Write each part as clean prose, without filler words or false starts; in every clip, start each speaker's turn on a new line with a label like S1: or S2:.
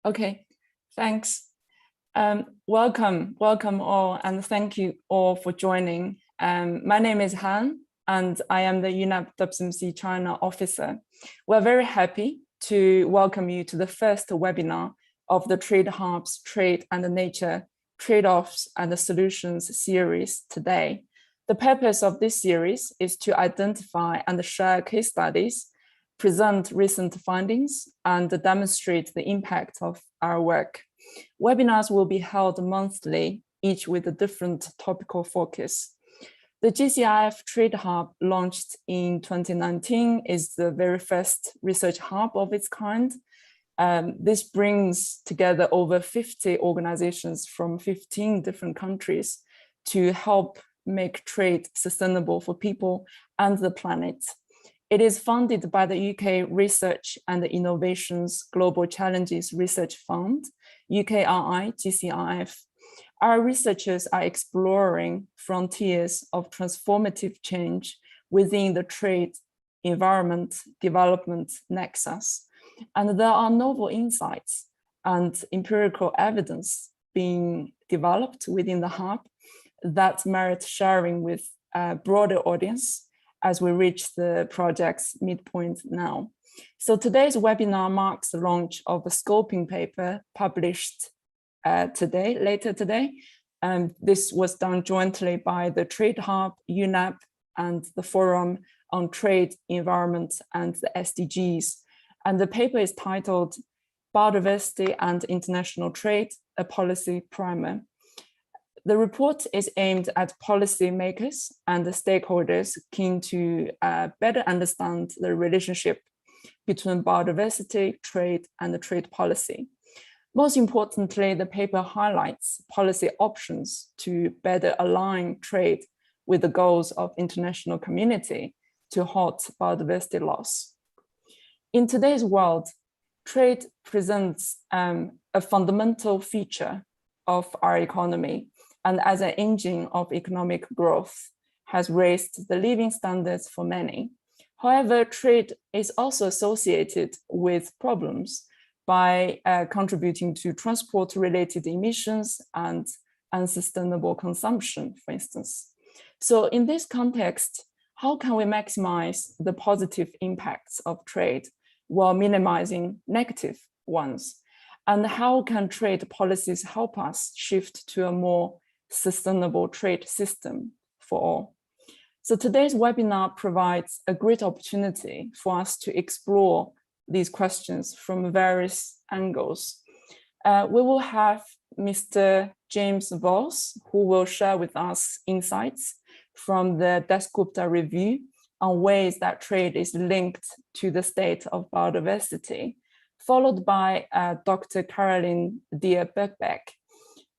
S1: Okay, thanks. Welcome all, and thank you all for joining. My name is Han, and I am the UNEP-WCMC China officer. We're very happy to welcome you to the first webinar of the Trade Hubs, Trade and Nature, Trade-offs and the Solutions series today. The purpose of this series is to identify and share case studies, present recent findings, and demonstrate the impact of our work. Webinars will be held monthly, each with a different topical focus. The GCIF Trade Hub, launched in 2019, is the very first research hub of its kind. This brings together over 50 organizations from 15 different countries to help make trade sustainable for people and the planet. It is funded by the UK Research and Innovations Global Challenges Research Fund, UKRI GCIF. Our researchers are exploring frontiers of transformative change within the trade, environment, development nexus. And there are novel insights and empirical evidence being developed within the hub that merit sharing with a broader audience as we reach the project's midpoint now. So today's webinar marks the launch of a scoping paper published later today. This was done jointly by the Trade Hub, UNEP, and the Forum on Trade, Environment, and the SDGs. And the paper is titled Biodiversity and International Trade, a Policy Primer. The report is aimed at policymakers and the stakeholders keen to better understand the relationship between biodiversity, trade, and the trade policy. Most importantly, the paper highlights policy options to better align trade with the goals of international community to halt biodiversity loss. In today's world, trade presents a fundamental feature of our economy, and as an engine of economic growth, has raised the living standards for many. However, trade is also associated with problems by contributing to transport-related emissions and unsustainable consumption, for instance. So in this context, how can we maximize the positive impacts of trade while minimizing negative ones? And how can trade policies help us shift to a more sustainable trade system for all? So today's webinar provides a great opportunity for us to explore these questions from various angles. We will have Mr. James Voss, who will share with us insights from the Dasgupta review on ways that trade is linked to the state of biodiversity, followed by Dr. Caroline Dier-Bergbeck,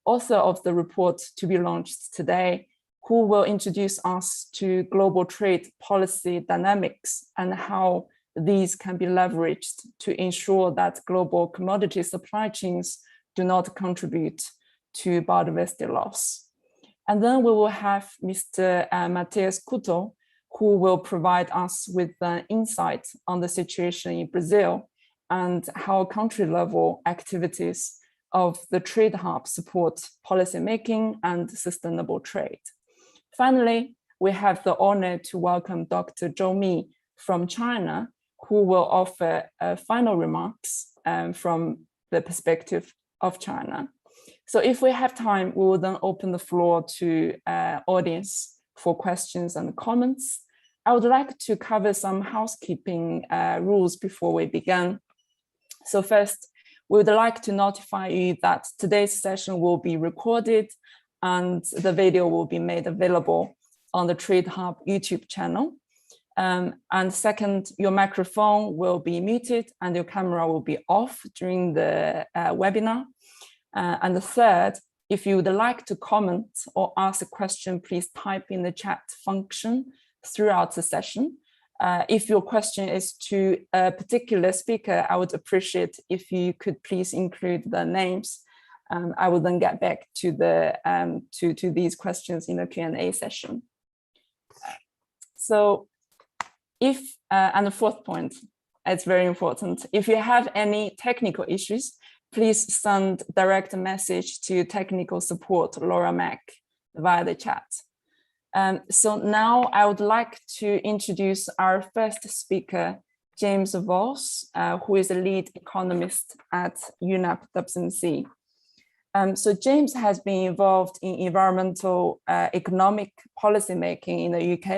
S1: author of the report to be launched today, who will introduce us to global trade policy dynamics and how these can be leveraged to ensure that global commodity supply chains do not contribute to biodiversity loss. And then we will have Mr. Matthias, who will provide us with an insight on the situation in Brazil and how country-level activities of the Trade Hub support policymaking and sustainable trade. Finally, we have the honor to welcome Dr. Joe Mei from China, who will offer final remarks from the perspective of China. So if we have time, we will then open the floor to audience for questions and comments. I would like to cover some housekeeping rules before we begin. So first, we would like to notify you that today's session will be recorded and the video will be made available on the Trade Hub YouTube channel. And second, your microphone will be muted and your camera will be off during the webinar. And the third, if you would like to comment or ask a question, please type in the chat function throughout the session. If your question is to a particular speaker, I would appreciate if you could please include the names. I will then get back to to these questions in the Q&A session. So and the fourth point, it's very important. If you have any technical issues, please send direct message to technical support Laura Mack via the chat. So now I would like to introduce our first speaker, James Voss, who is a lead economist at UNEP-WCMC. So James has been involved in environmental economic policy making in the UK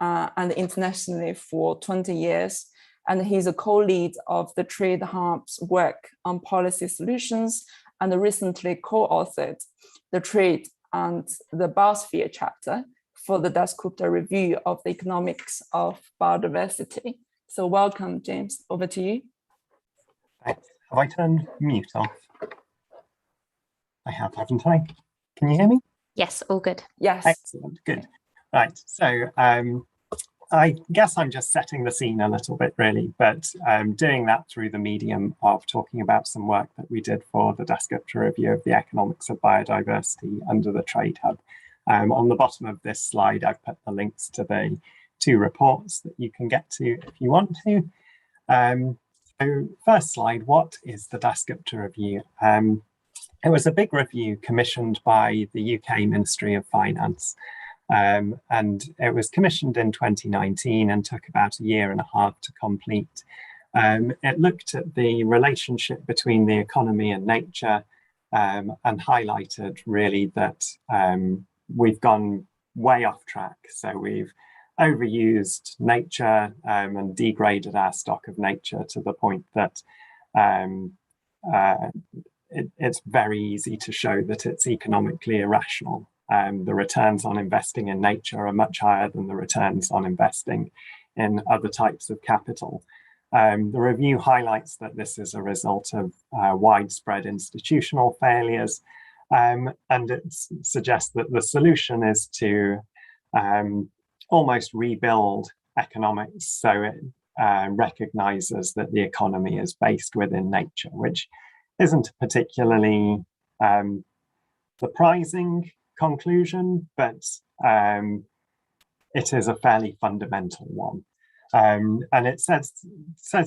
S1: and internationally for 20 years. And he's a co-lead of the Trade Hub's work on policy solutions and recently co-authored the Trade and the Biosphere chapter for the Dasgupta Review of the Economics of Biodiversity. So welcome, James, over to you.
S2: Thanks. Have I turned mute off? I have, haven't I? Can you hear me?
S3: Yes, all good.
S1: Yes.
S2: Excellent, good. Right, so I guess I'm just setting the scene a little bit really, but doing that through the medium of talking about some work that we did for the Dasgupta Review of the Economics of Biodiversity under the Trade Hub. On the bottom of this slide, I've put the links to the 2 reports that you can get to if you want to. So first slide, what is the Dasgupta Review? It was a big review commissioned by the UK Ministry of Finance. And it was commissioned in 2019 and took about 1.5 years to complete. It looked at the relationship between the economy and nature and highlighted really that we've gone way off track. So we've overused nature and degraded our stock of nature to the point that it's very easy to show that it's economically irrational. The returns on investing in nature are much higher than the returns on investing in other types of capital. The review highlights that this is a result of widespread institutional failures, and it suggests that the solution is to almost rebuild economics so it recognizes that the economy is based within nature, which isn't a particularly surprising conclusion, but it is a fairly fundamental one. And it says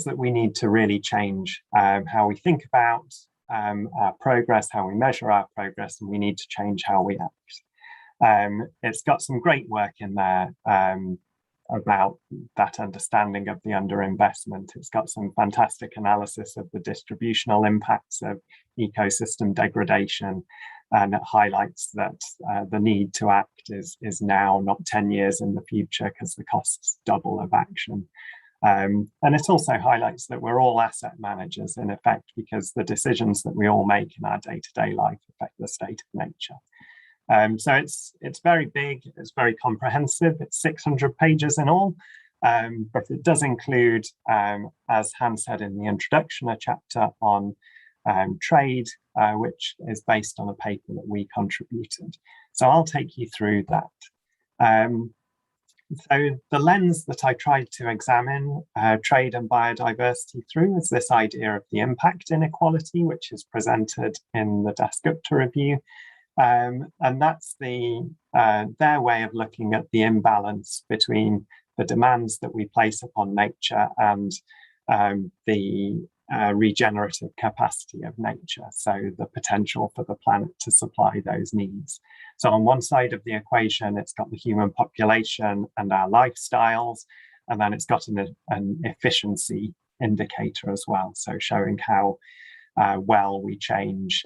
S2: that we need to really change how we think about our progress, how we measure our progress, and we need to change how we act. It's got some great work in there about that understanding of the underinvestment. It's got some fantastic analysis of the distributional impacts of ecosystem degradation, and it highlights that the need to act is now, not 10 years in the future, because the costs double of action. And it also highlights that we're all asset managers in effect, because the decisions that we all make in our day-to-day life affect the state of nature. So it's very big, it's very comprehensive, it's 600 pages in all, but it does include, as Hans said in the introduction, a chapter on trade, which is based on a paper that we contributed. So I'll take you through that. So the lens that I tried to examine trade and biodiversity through is this idea of the impact inequality, which is presented in the Dasgupta Review. And that's their way of looking at the imbalance between the demands that we place upon nature and the regenerative capacity of nature, so the potential for the planet to supply those needs. So on one side of the equation, it's got the human population and our lifestyles, and then it's got an efficiency indicator as well, so showing how well we change,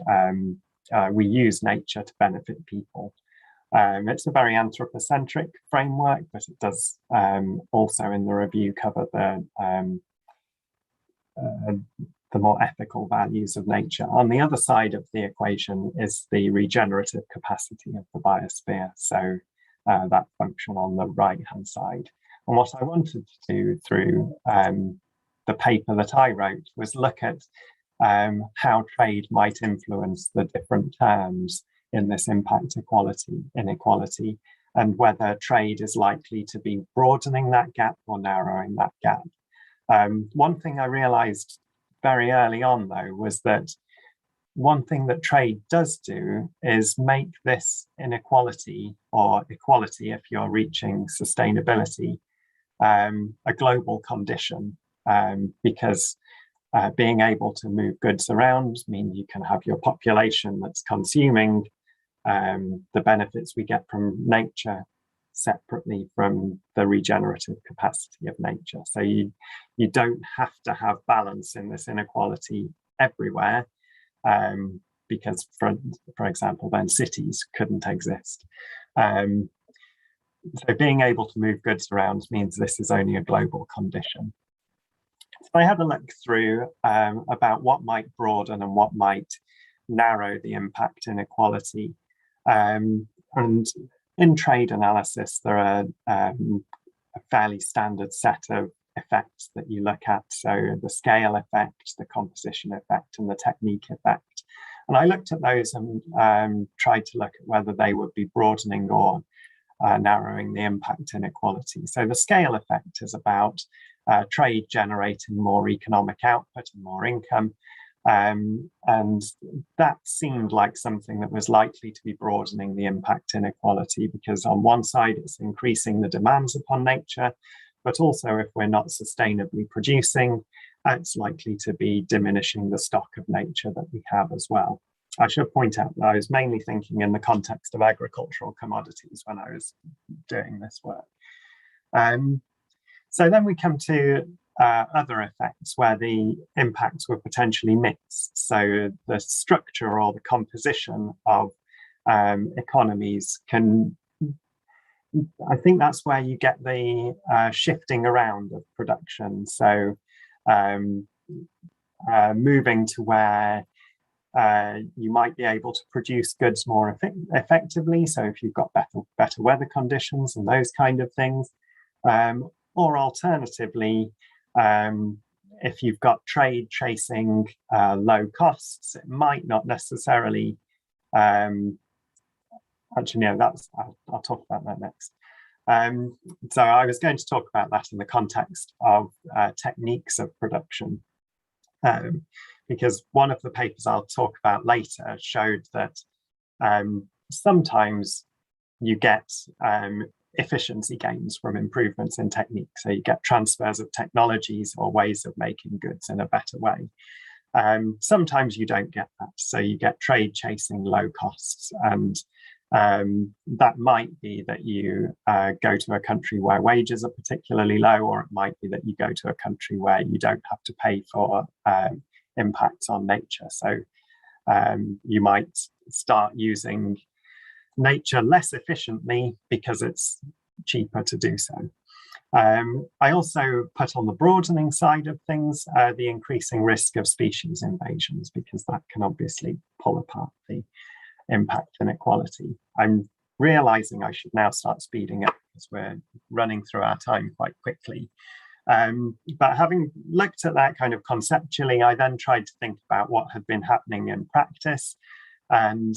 S2: we use nature to benefit people. It's a very anthropocentric framework, but it does also in the review cover the more ethical values of nature. On the other side of the equation is the regenerative capacity of the biosphere, so that function on the right-hand side. And what I wanted to do through the paper that I wrote was look at how trade might influence the different terms in this impact inequality, and whether trade is likely to be broadening that gap or narrowing that gap. One thing I realized very early on, though, was that one thing that trade does do is make this inequality, or equality if you're reaching sustainability, a global condition, because being able to move goods around means you can have your population that's consuming the benefits we get from nature separately from the regenerative capacity of nature. So you don't have to have balance in this inequality everywhere, because for example, then cities couldn't exist. So being able to move goods around means this is only a global condition. So I had a look through about what might broaden and what might narrow the impact inequality. And in trade analysis, there are a fairly standard set of effects that you look at. So the scale effect, the composition effect, and the technique effect. And I looked at those and tried to look at whether they would be broadening or narrowing the impact inequality. So the scale effect is about trade generating more economic output and more income. And that seemed like something that was likely to be broadening the impact inequality, because on one side it's increasing the demands upon nature, but also if we're not sustainably producing, it's likely to be diminishing the stock of nature that we have as well. I should point out that I was mainly thinking in the context of agricultural commodities when I was doing this work. So then we come to other effects where the impacts were potentially mixed. So the structure or the composition of economies can, I think that's where you get the shifting around of production. So moving to where you might be able to produce goods more effectively. So if you've got better weather conditions and those kind of things, or alternatively, if you've got trade chasing low costs, it might not necessarily, actually, no, I'll talk about that next. So I was going to talk about that in the context of techniques of production, because one of the papers I'll talk about later showed that sometimes you get efficiency gains from improvements in technique. So you get transfers of technologies or ways of making goods in a better way. Sometimes you don't get that. So you get trade chasing low costs. And that might be that you go to a country where wages are particularly low, or it might be that you go to a country where you don't have to pay for impacts on nature. So you might start using nature less efficiently because it's cheaper to do so. I also put on the broadening side of things the increasing risk of species invasions, because that can obviously pull apart the impact inequality. I'm realizing I should now start speeding up because we're running through our time quite quickly. But having looked at that kind of conceptually, I then tried to think about what had been happening in practice. And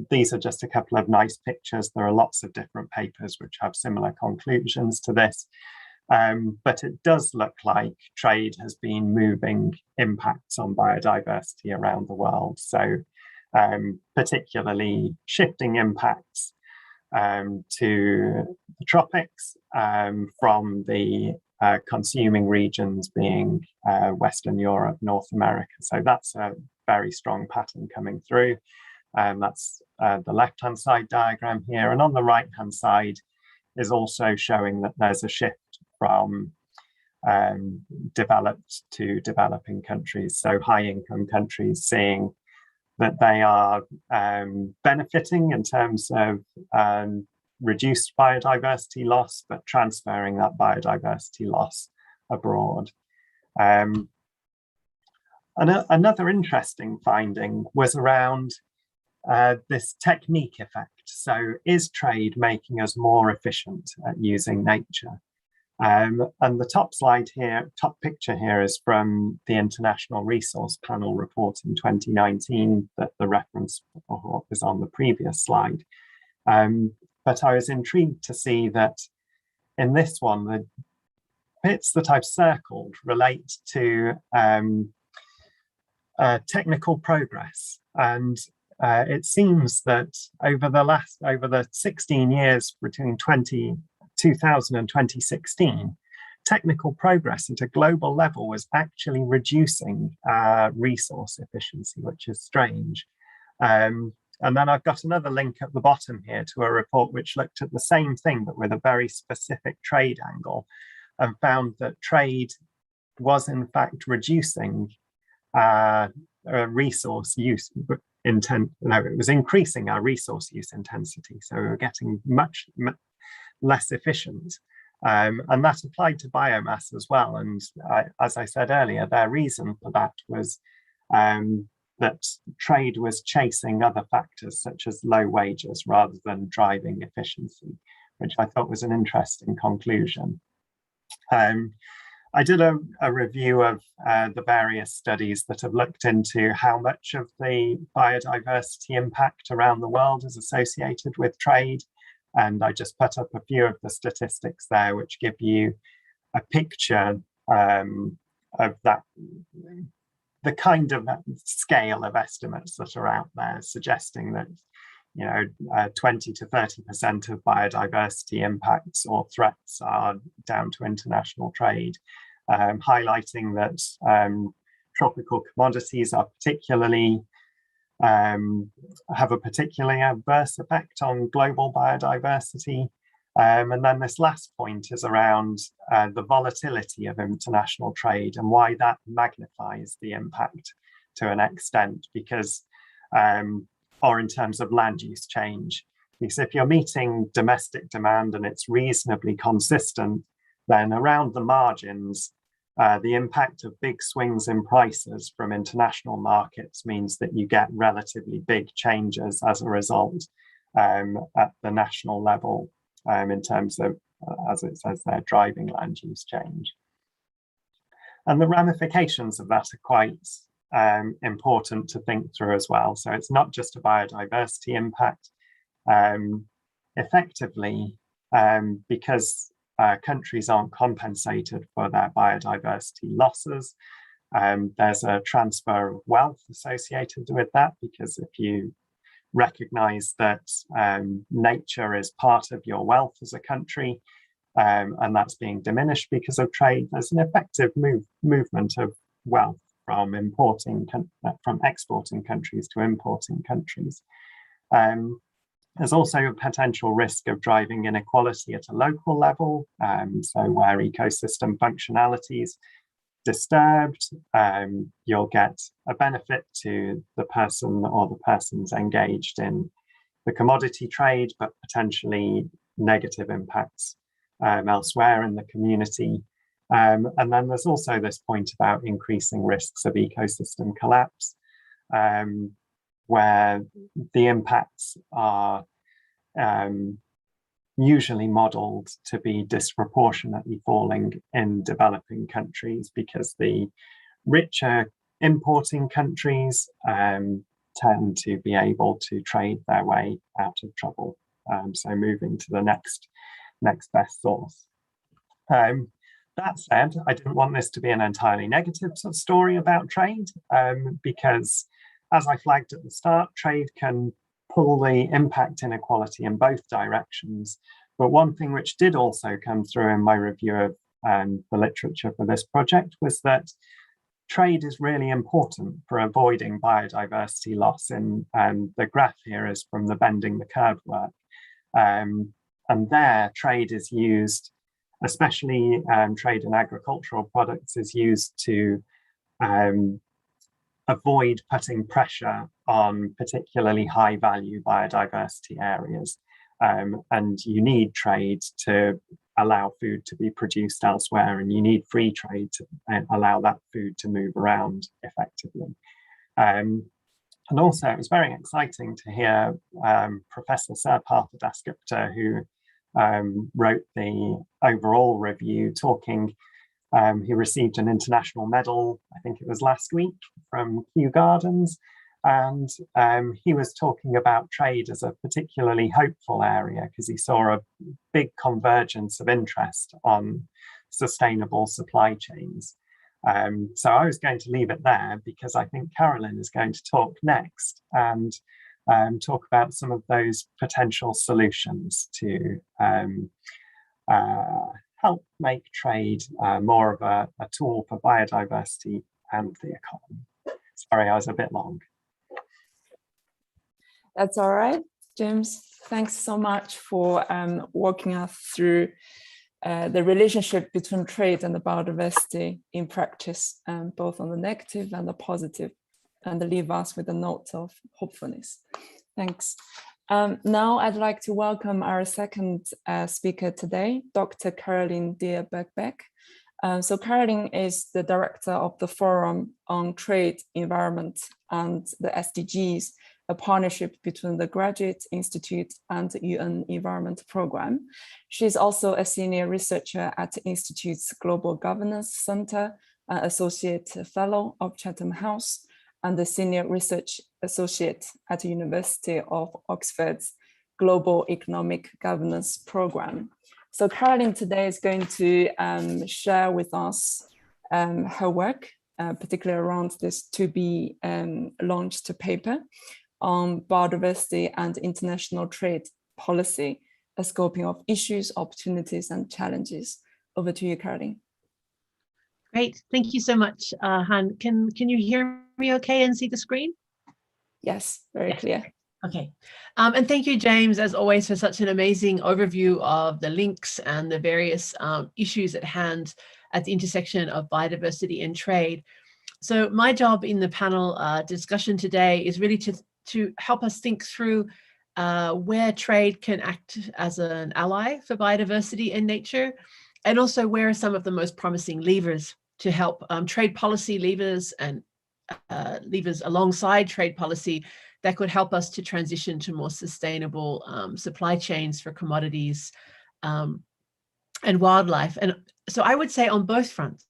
S2: these are just a couple of nice pictures. There are lots of different papers which have similar conclusions to this. But it does look like trade has been moving impacts on biodiversity around the world. So particularly shifting impacts to the tropics from the consuming regions being Western Europe, North America. So that's a very strong pattern coming through. That's the left-hand side diagram here. And on the right-hand side is also showing that there's a shift from developed to developing countries. So high-income countries seeing that they are benefiting in terms of reduced biodiversity loss, but transferring that biodiversity loss abroad. Another interesting finding was around this technique effect. So is trade making us more efficient at using nature? And the top picture here is from the International Resource Panel report in 2019 that the reference was on the previous slide. But I was intrigued to see that in this one, the bits that I've circled relate to technical progress. And it seems that over the 16 years between 2000 and 2016, technical progress at a global level was actually reducing resource efficiency, which is strange. And then I've got another link at the bottom here to a report which looked at the same thing, but with a very specific trade angle, and found that trade was in fact reducing resource use it was increasing our resource use intensity. So we were getting much less efficient. And that applied to biomass as well. And as I said earlier, their reason for that was that trade was chasing other factors such as low wages rather than driving efficiency, which I thought was an interesting conclusion. I did a review of the various studies that have looked into how much of the biodiversity impact around the world is associated with trade. And I just put up a few of the statistics there, which give you a picture of that, the kind of scale of estimates that are out there, suggesting that 20 to 30% of biodiversity impacts or threats are down to international trade, highlighting that tropical commodities are particularly have a particularly adverse effect on global biodiversity. And then this last point is around the volatility of international trade and why that magnifies the impact to an extent, because or in terms of land use change. Because if you're meeting domestic demand and it's reasonably consistent, then around the margins, the impact of big swings in prices from international markets means that you get relatively big changes as a result at the national level in terms of, as it says there, driving land use change. And the ramifications of that are quite important to think through as well. So it's not just a biodiversity impact. Effectively, because countries aren't compensated for their biodiversity losses, there's a transfer of wealth associated with that, because if you recognize that nature is part of your wealth as a country, and that's being diminished because of trade, there's an effective movement of wealth from exporting countries to importing countries. There's also a potential risk of driving inequality at a local level. So where ecosystem functionality is disturbed, you'll get a benefit to the person or the persons engaged in the commodity trade, but potentially negative impacts elsewhere in the community. And then there's also this point about increasing risks of ecosystem collapse, where the impacts are usually modeled to be disproportionately falling in developing countries, because the richer importing countries tend to be able to trade their way out of trouble. So moving to the next best source. That said, I didn't want this to be an entirely negative sort of story about trade, because as I flagged at the start, trade can pull the impact inequality in both directions. But one thing which did also come through in my review of the literature for this project was that trade is really important for avoiding biodiversity loss. And the graph here is from the Bending the Curve work. And there, trade is used, especially trade in agricultural products, is used to avoid putting pressure on particularly high value biodiversity areas. And you need trade to allow food to be produced elsewhere, and you need free trade to allow that food to move around effectively. And also, it was very exciting to hear Professor Sarpatha Dasgupta, who wrote the overall review, talking. He received an international medal, I think it was last week, from Kew Gardens, and he was talking about trade as a particularly hopeful area because he saw a big convergence of interest on sustainable supply chains. So I was going to leave it there because I think Carolyn is going to talk next and talk about some of those potential solutions to help make trade more of a tool for biodiversity and the economy. Sorry, I was a bit long.
S1: That's all right, James. Thanks so much for walking us through the relationship between trade and the biodiversity in practice, both on the negative and the positive, and leave us with a note of hopefulness. Thanks. Now I'd like to welcome our second speaker today, Dr. Caroline Deer-Beck. So Caroline is the director of the Forum on Trade, Environment and the SDGs, a partnership between the Graduate Institute and the UN Environment Programme. She's also a senior researcher at the Institute's Global Governance Center, an associate fellow of Chatham House, and the senior research associate at the University of Oxford's Global Economic Governance Programme. So Caroline today is going to share with us her work, particularly around this to be launched paper on biodiversity and international trade policy, a scoping of issues, opportunities, and challenges. Over to you, Caroline.
S3: Great, thank you so much, Han. Can you hear me okay and see the screen?
S1: Yes, very clear.
S3: Okay, and thank you, James, as always, for such an amazing overview of the links and the various issues at hand at the intersection of biodiversity and trade. So my job in the panel discussion today is really to help us think through where trade can act as an ally for biodiversity and nature, and also where are some of the most promising levers to help trade policy levers and levers alongside trade policy that could help us to transition to more sustainable supply chains for commodities and wildlife. And so I would say on both fronts,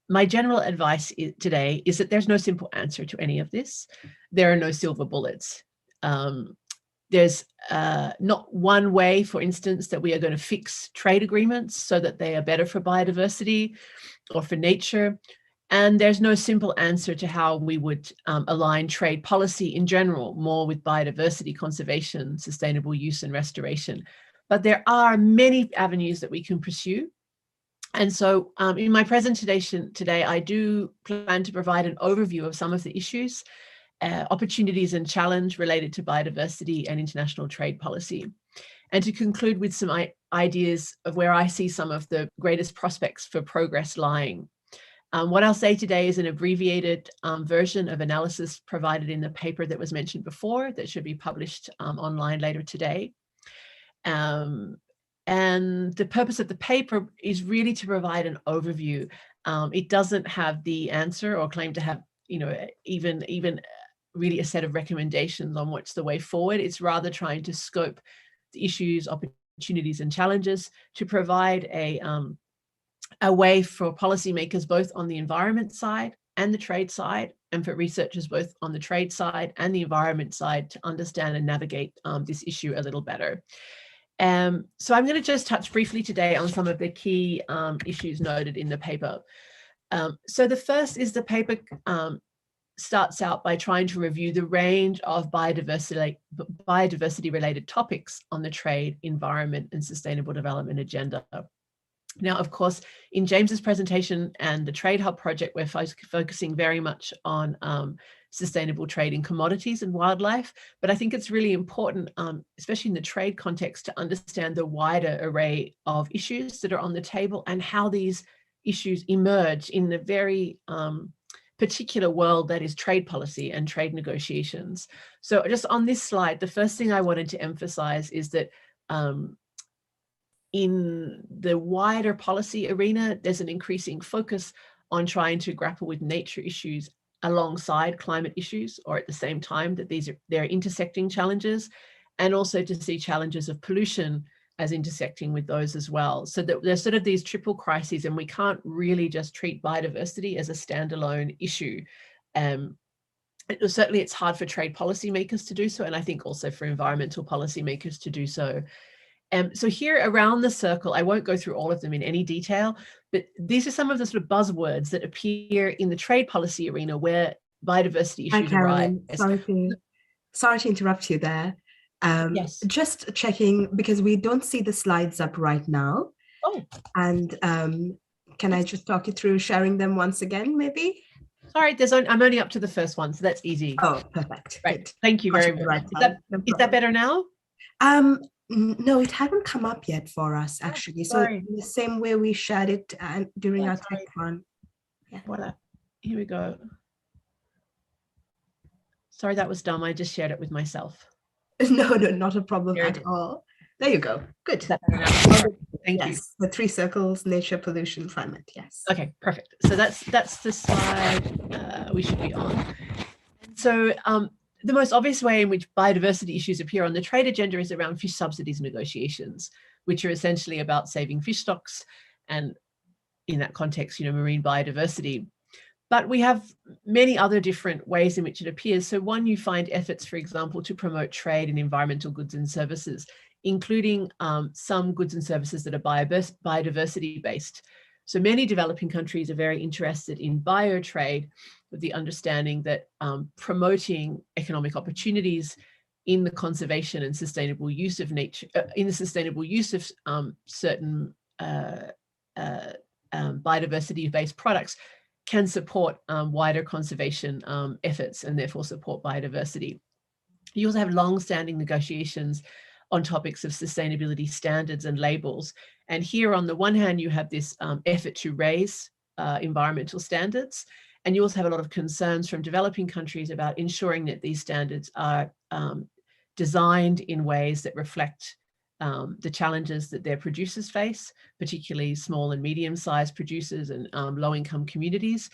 S3: my general advice today is that there's no simple answer to any of this. There are no silver bullets. There's not one way, for instance, that we are going to fix trade agreements so that they are better for biodiversity or for nature. And there's no simple answer to how we would align trade policy in general, more with biodiversity conservation, sustainable use and restoration. But there are many avenues that we can pursue. And so in my presentation today, I do plan to provide an overview of some of the issues, opportunities and challenge related to biodiversity and international trade policy, and to conclude with some ideas of where I see some of the greatest prospects for progress lying. What I'll say today is an abbreviated version of analysis provided in the paper that was mentioned before that should be published online later today. And the purpose of the paper is really to provide an overview. It doesn't have the answer or claim to have, even really a set of recommendations on what's the way forward. It's rather trying to scope the issues, opportunities, and challenges to provide a way for policymakers both on the environment side and the trade side, and for researchers both on the trade side and the environment side to understand and navigate this issue a little better. So I'm going to just touch briefly today on some of the key issues noted in the paper. So the first is the paper starts out by trying to review the range of biodiversity related topics on the trade, environment, and sustainable development agenda. Now, of course, in James's presentation and the Trade Hub project, we're focusing very much on sustainable trade in commodities and wildlife. But I think it's really important, especially in the trade context, to understand the wider array of issues that are on the table and how these issues emerge in the very particular world that is trade policy and trade negotiations. So just on this slide, the first thing I wanted to emphasize is that in the wider policy arena, there's an increasing focus on trying to grapple with nature issues alongside climate issues, or at the same time, that they're intersecting challenges, and also to see challenges of pollution as intersecting with those as well. So that there's sort of these triple crises, and we can't really just treat biodiversity as a standalone issue. Certainly it's hard for trade policymakers to do so, and I think also for environmental policymakers to do so. So here around the circle, I won't go through all of them in any detail, but these are some of the sort of buzzwords that appear in the trade policy arena where biodiversity issues arise.
S4: Sorry to interrupt you there.
S3: Yes.
S4: Just checking, because we don't see the slides up right now.
S3: Oh,
S4: And can I just talk you through sharing them once again, maybe?
S3: sorry, I'm only up to the first one, so that's easy.
S4: Oh, perfect.
S3: Right.
S4: Good.
S3: Thank you very
S4: Got it
S3: much.
S4: right
S3: Is
S4: time. No
S3: that
S4: problem.
S3: better now?
S4: No, it hadn't come up yet for us, actually. So
S3: sorry.
S4: in the same way we shared it during
S3: Yeah,
S4: our
S3: sorry.
S4: tech one. Yeah.
S3: Voila. Here we go. Sorry, that was dumb. I just shared it with myself.
S4: No, not a problem
S3: There it
S4: at
S3: is.
S4: all. There you go. Good.
S3: Is that better now? Oh, thank you.
S4: Yes, the 3 circles: nature, pollution, climate. Yes.
S3: Okay, perfect. So that's the slide we should be on. So the most obvious way in which biodiversity issues appear on the trade agenda is around fish subsidies negotiations, which are essentially about saving fish stocks and, in that context, marine biodiversity. But we have many other different ways in which it appears. So one, you find efforts, for example, to promote trade in environmental goods and services, including some goods and services that are biodiversity based. So many developing countries are very interested in biotrade, with the understanding that promoting economic opportunities in the conservation and sustainable use of nature, in the sustainable use of certain biodiversity-based products can support wider conservation efforts and therefore support biodiversity. You also have long-standing negotiations on topics of sustainability standards and labels. And here on the one hand, you have this effort to raise environmental standards. And you also have a lot of concerns from developing countries about ensuring that these standards are designed in ways that reflect the challenges that their producers face, particularly small and medium-sized producers and low-income communities,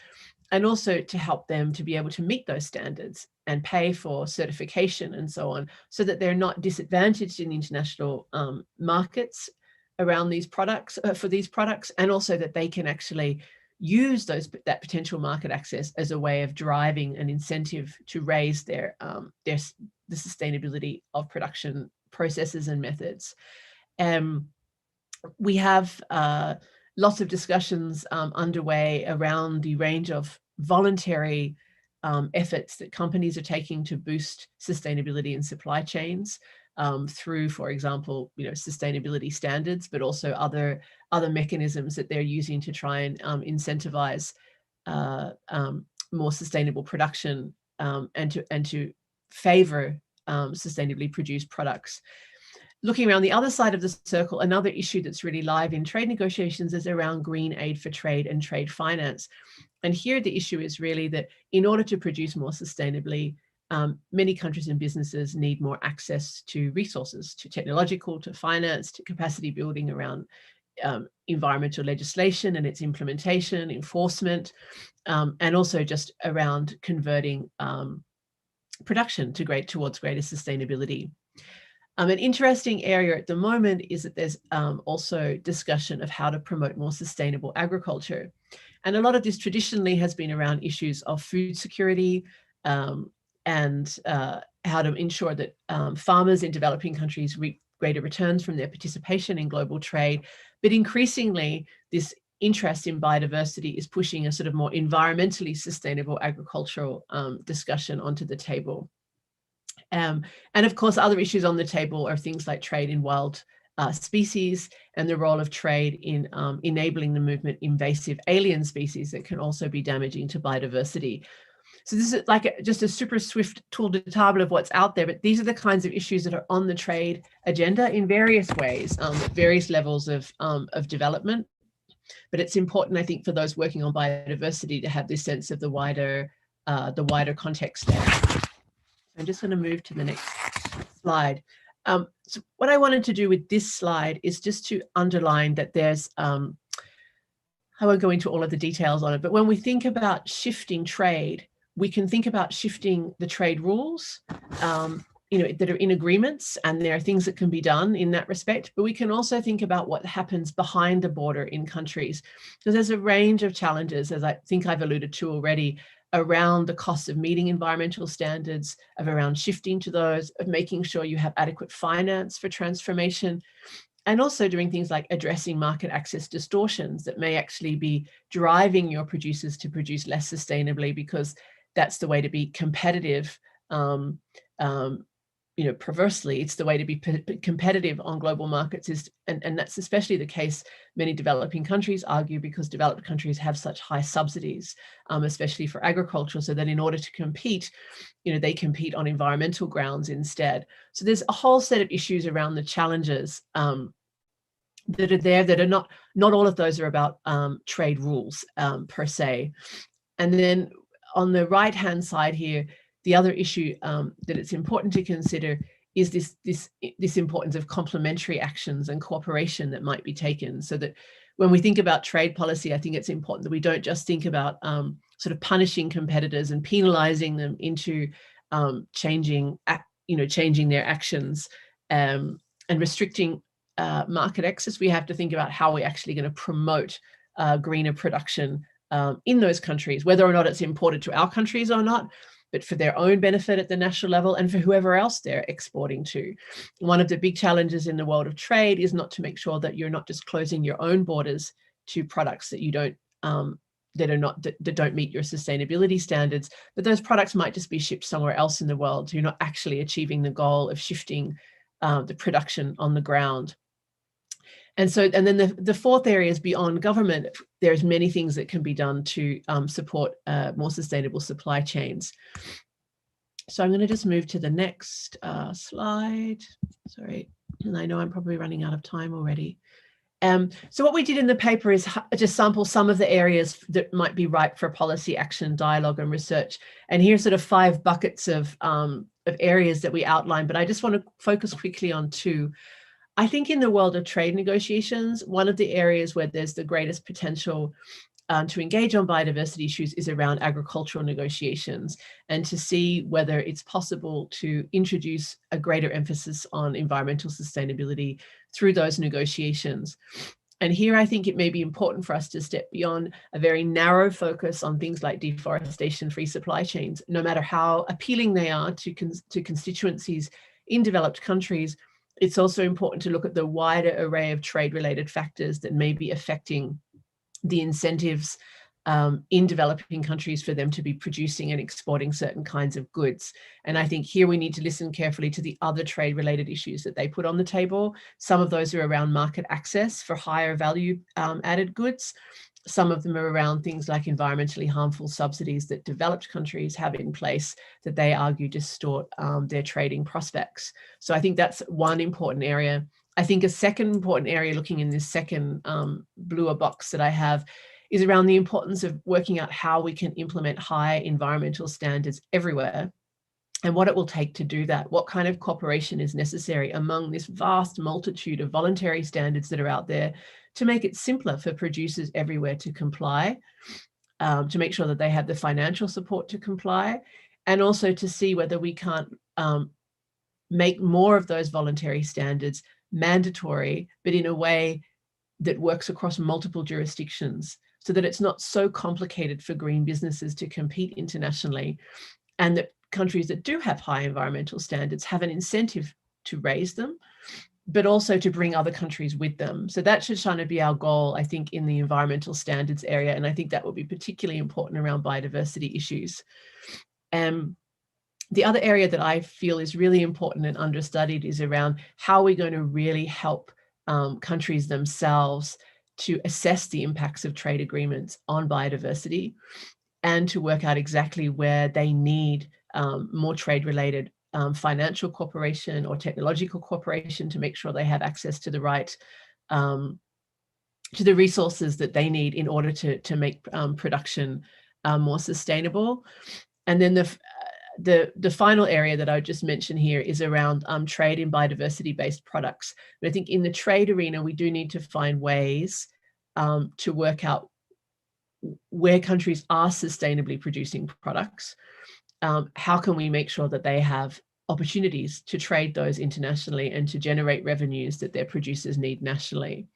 S3: and also to help them to be able to meet those standards and pay for certification and so on, so that they're not disadvantaged in international markets around these products, for these products, and also that they can actually use that potential market access as a way of driving an incentive to raise the sustainability of production processes and methods. We have lots of discussions underway around the range of voluntary efforts that companies are taking to boost sustainability in supply chains through, for example, sustainability standards, but also other mechanisms that they're using to try and incentivize more sustainable production and to favor sustainably produced products. Looking around the other side of the circle, another issue that's really live in trade negotiations is around green aid for trade and trade finance. And here the issue is really that in order to produce more sustainably, many countries and businesses need more access to resources, to technological, to finance, to capacity building around environmental legislation and its implementation, enforcement, and also just around converting production towards greater sustainability. An interesting area at the moment is that there's also discussion of how to promote more sustainable agriculture. And a lot of this traditionally has been around issues of food security and how to ensure that farmers in developing countries reap greater returns from their participation in global trade. But increasingly, this interest in biodiversity is pushing a sort of more environmentally sustainable agricultural discussion onto the table. And of course, other issues on the table are things like trade in wild species and the role of trade in enabling the movement of invasive alien species that can also be damaging to biodiversity. So this is like just a super swift tour de table of what's out there, but these are the kinds of issues that are on the trade agenda in various ways, at various levels of development. But it's important, I think, for those working on biodiversity to have this sense of the wider context there. I'm just going to move to the next slide. So what I wanted to do with this slide is just to underline that there's, I won't go into all of the details on it, but when we think about shifting trade, we can think about shifting the trade rules, that are in agreements, and there are things that can be done in that respect, but we can also think about what happens behind the border in countries. So there's a range of challenges, as I think I've alluded to already, around the cost of meeting environmental standards, of around shifting to those, of making sure you have adequate finance for transformation, and also doing things like addressing market access distortions that may actually be driving your producers to produce less sustainably, because that's the way to be competitive perversely, it's the way to be competitive on global markets and that's especially the case, many developing countries argue, because developed countries have such high subsidies, especially for agriculture, so that in order to compete, they compete on environmental grounds instead. So there's a whole set of issues around the challenges that are there, that are not all of those are about trade rules per se. And then on the right hand side here, the other issue that it's important to consider is this importance of complementary actions and cooperation that might be taken, so that when we think about trade policy, I think it's important that we don't just think about sort of punishing competitors and penalizing them into changing their actions and restricting market access. We have to think about how we're actually going to promote greener production in those countries, whether or not it's imported to our countries or not, but for their own benefit at the national level and for whoever else they're exporting to. One of the big challenges in the world of trade is not to make sure that you're not just closing your own borders to products that you don't that don't meet your sustainability standards, but those products might just be shipped somewhere else in the world. So you're not actually achieving the goal of shifting the production on the ground. And then the fourth area is beyond government. There's many things that can be done to support more sustainable supply chains. So I'm going to just move to the next slide. Sorry, and I know I'm probably running out of time already. So what we did in the paper is just sample some of the areas that might be ripe for policy action, dialogue, and research. And here's sort of 5 buckets of areas that we outlined, but I just want to focus quickly on 2. I think in the world of trade negotiations, one of the areas where there's the greatest potential to engage on biodiversity issues is around agricultural negotiations, and to see whether it's possible to introduce a greater emphasis on environmental sustainability through those negotiations. And here I think it may be important for us to step beyond a very narrow focus on things like deforestation-free supply chains, no matter how appealing they are to constituencies in developed countries. It's also important to look at the wider array of trade-related factors that may be affecting the incentives in developing countries for them to be producing and exporting certain kinds of goods. And I think here we need to listen carefully to the other trade-related issues that they put on the table. Some of those are around market access for higher value added goods. Some of them are around things like environmentally harmful subsidies that developed countries have in place that they argue distort their trading prospects. So I think that's one important area. I think a second important area, looking in this second bluer box that I have, is around the importance of working out how we can implement high environmental standards everywhere and what it will take to do that. What kind of cooperation is necessary among this vast multitude of voluntary standards that are out there to make it simpler for producers everywhere to comply, to make sure that they have the financial support to comply, and also to see whether we can't make more of those voluntary standards mandatory, but in a way that works across multiple jurisdictions, so that it's not so complicated for green businesses to compete internationally, and that countries that do have high environmental standards have an incentive to raise them, but also to bring other countries with them. So that should kind of be our goal, I think, in the environmental standards area. And I think that will be particularly important around biodiversity issues. The other area that I feel is really important and understudied is around how we're going to really help countries themselves to assess the impacts of trade agreements on biodiversity, and to work out exactly where they need more trade-related financial cooperation or technological cooperation to make sure they have access to the right, to the resources that they need in order to make production more sustainable. And then the final area that I would just mention here is around trade in biodiversity-based products. But I think in the trade arena, we do need to find ways to work out where countries are sustainably producing products. How can we make sure that they have opportunities to trade those internationally and to generate revenues that their producers need nationally?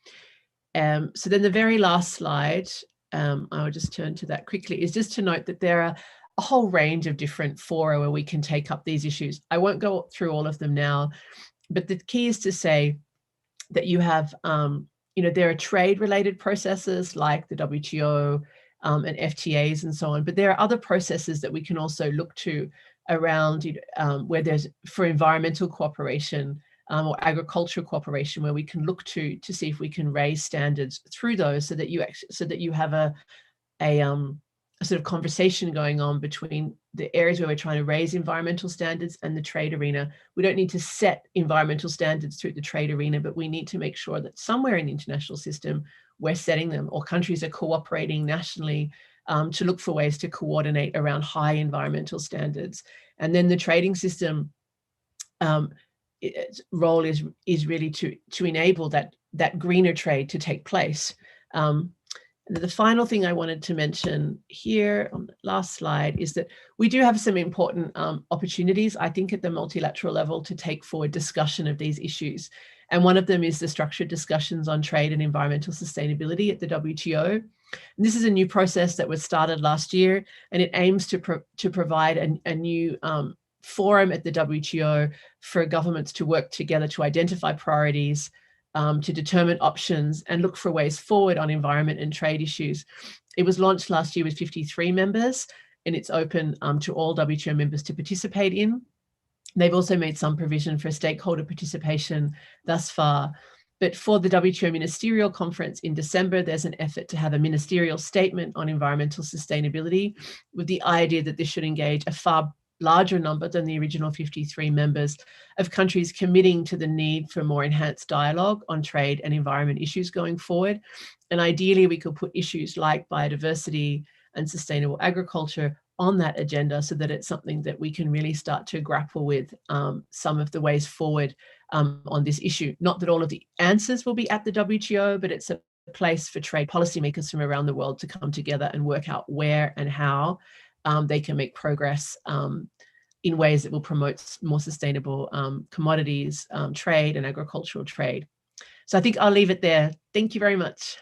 S3: So then the very last slide, I'll just turn to that quickly, is just to note that there are a whole range of different fora where we can take up these issues. I won't go through all of them now, but the key is to say that you have, there are trade-related processes like the WTO and FTAs and so on, but there are other processes that we can also look to around where there's for environmental cooperation or agricultural cooperation, where we can look to see if we can raise standards through those, so that you have a sort of conversation going on between the areas where we're trying to raise environmental standards and the trade arena. We don't need to set environmental standards through the trade arena, but we need to make sure that somewhere in the international system we're setting them, or countries are cooperating nationally to look for ways to coordinate around high environmental standards. And then the trading system its role is really to enable that greener trade to take place. The final thing I wanted to mention here on the last slide is that we do have some important opportunities, I think, at the multilateral level to take forward discussion of these issues. And one of them is the structured discussions on trade and environmental sustainability at the WTO. And this is a new process that was started last year, and it aims to provide a new forum at the WTO for governments to work together to identify priorities, to determine options and look for ways forward on environment and trade issues. It was launched last year with 53 members, and it's open to all WTO members to participate in. They've also made some provision for stakeholder participation thus far. But for the WTO Ministerial Conference in December, there's an effort to have a ministerial statement on environmental sustainability, with the idea that this should engage a far larger number than the original 53 members of countries committing to the need for more enhanced dialogue on trade and environment issues going forward. And ideally, we could put issues like biodiversity and sustainable agriculture on that agenda, so that it's something that we can really start to grapple with some of the ways forward on this issue. Not that all of the answers will be at the WTO, but it's a place for trade policymakers from around the world to come together and work out where and how they can make progress in ways that will promote more sustainable commodities, trade and agricultural trade. So I think I'll leave it there. Thank you very much.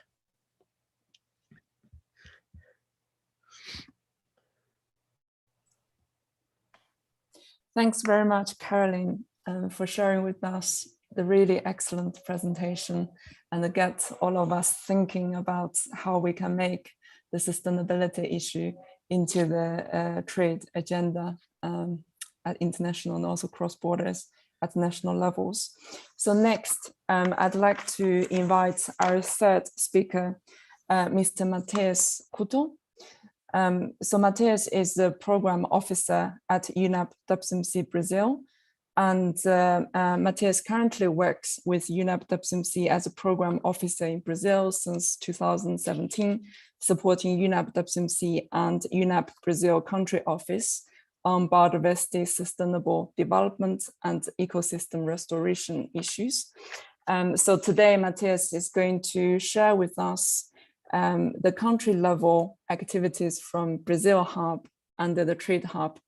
S1: Thanks very much, Caroline, for sharing with us the really excellent presentation, and to get all of us thinking about how we can make the sustainability issue into the trade agenda at international and also cross borders at national levels. So next, I'd like to invite our third speaker, Mr. Matthias Couto. So Matthias is the program officer at UNEP-WCMC Brazil, and Matthias currently works with UNEP-WCMC as a program officer in Brazil since 2017, supporting UNEP-WCMC and UNEP Brazil country office on biodiversity, sustainable development, and ecosystem restoration issues. So today, Matthias is going to share with us the country level activities from Brazil Hub under the Trade Hub,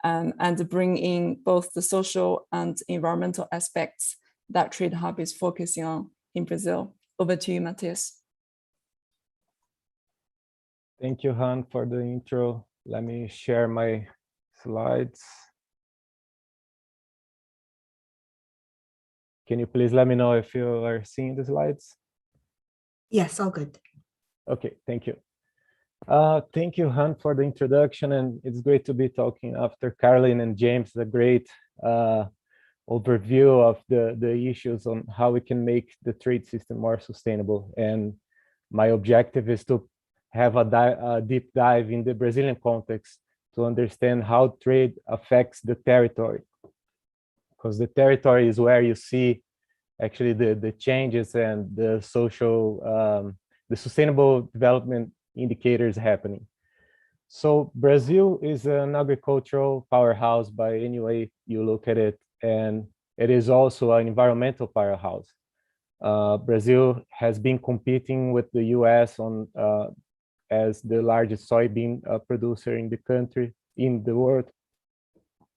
S1: and bring in both the social and environmental aspects that Trade Hub is focusing on in Brazil. Over to you, Matthias.
S5: Thank you, Han, for the intro. Let me share my slides. Can you please let me know if you are seeing the slides?
S4: Yes, all good.
S5: Okay, thank you. Thank you, Han, for the introduction, and it's great to be talking after Caroline and James, a great overview of the issues on how we can make the trade system more sustainable. And my objective is to have a deep dive in the Brazilian context to understand how trade affects the territory, because the territory is where you see actually the changes and the social, the sustainable development indicators happening. So Brazil is an agricultural powerhouse by any way you look at it, and it is also an environmental powerhouse. Brazil has been competing with the US on as the largest soybean producer in the country, in the world,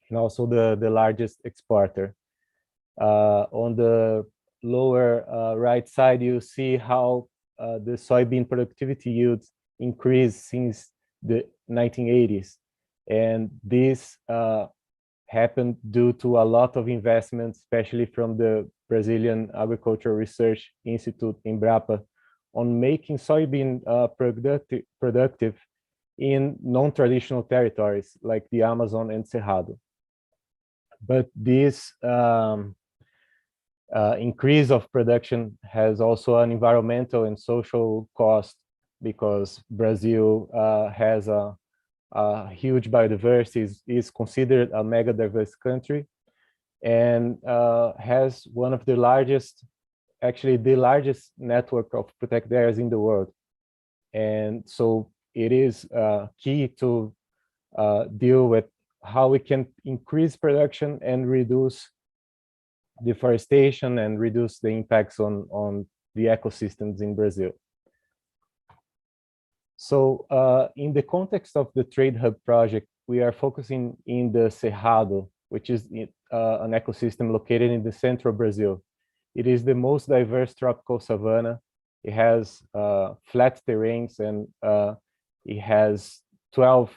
S5: and also the largest exporter. On the lower right side, you see how the soybean productivity yields increased since the 1980s. And this happened due to a lot of investments, especially from the Brazilian Agricultural Research Institute, Embrapa, on making soybean productive in non-traditional territories like the Amazon and Cerrado. But this increase of production has also an environmental and social cost, because Brazil has a huge biodiversity, is considered a mega diverse country, and has one of the largest, actually the largest network of protected areas in the world. And so it is key to deal with how we can increase production and reduce deforestation and reduce the impacts on the ecosystems in Brazil. So in the context of the Trade Hub project, we are focusing in the Cerrado, which is an ecosystem located in the central Brazil. It is the most diverse tropical savanna. It has flat terrains, and it has 12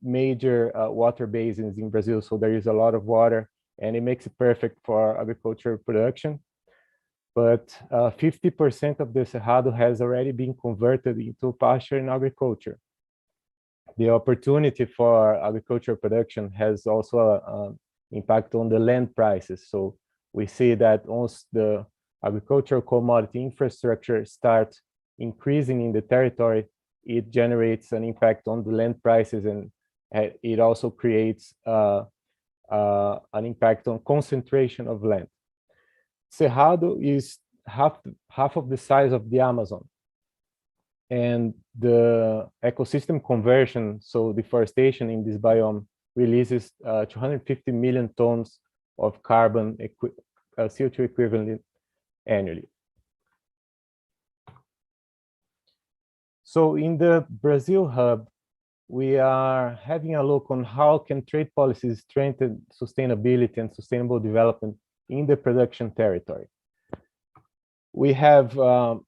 S5: major water basins in Brazil. So there is a lot of water, and it makes it perfect for agricultural production. But 50% of the Cerrado has already been converted into pasture and agriculture. The opportunity for agricultural production has also an impact on the land prices. So we see that once the agricultural commodity infrastructure starts increasing in the territory, it generates an impact on the land prices, and it also creates an impact on concentration of land. Cerrado is half of the size of the Amazon, and the ecosystem conversion, so deforestation in this biome, releases 250 million tons of carbon CO2 equivalent annually. So in the Brazil Hub, we are having a look on how can trade policies strengthen sustainability and sustainable development in the production territory. We have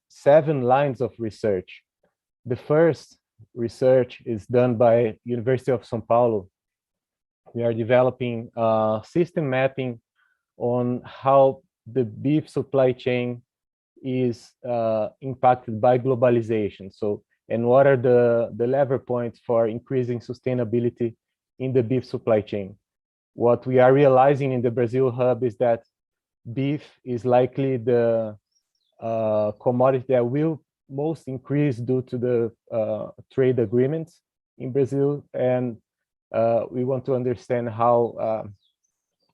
S5: 7 lines of research. The first research is done by University of São Paulo. We are developing system mapping on how the beef supply chain is impacted by globalization. So, and what are the lever points for increasing sustainability in the beef supply chain? What we are realizing in the Brazil Hub is that beef is likely the commodity that will most increase due to the trade agreements in Brazil, and we want to understand how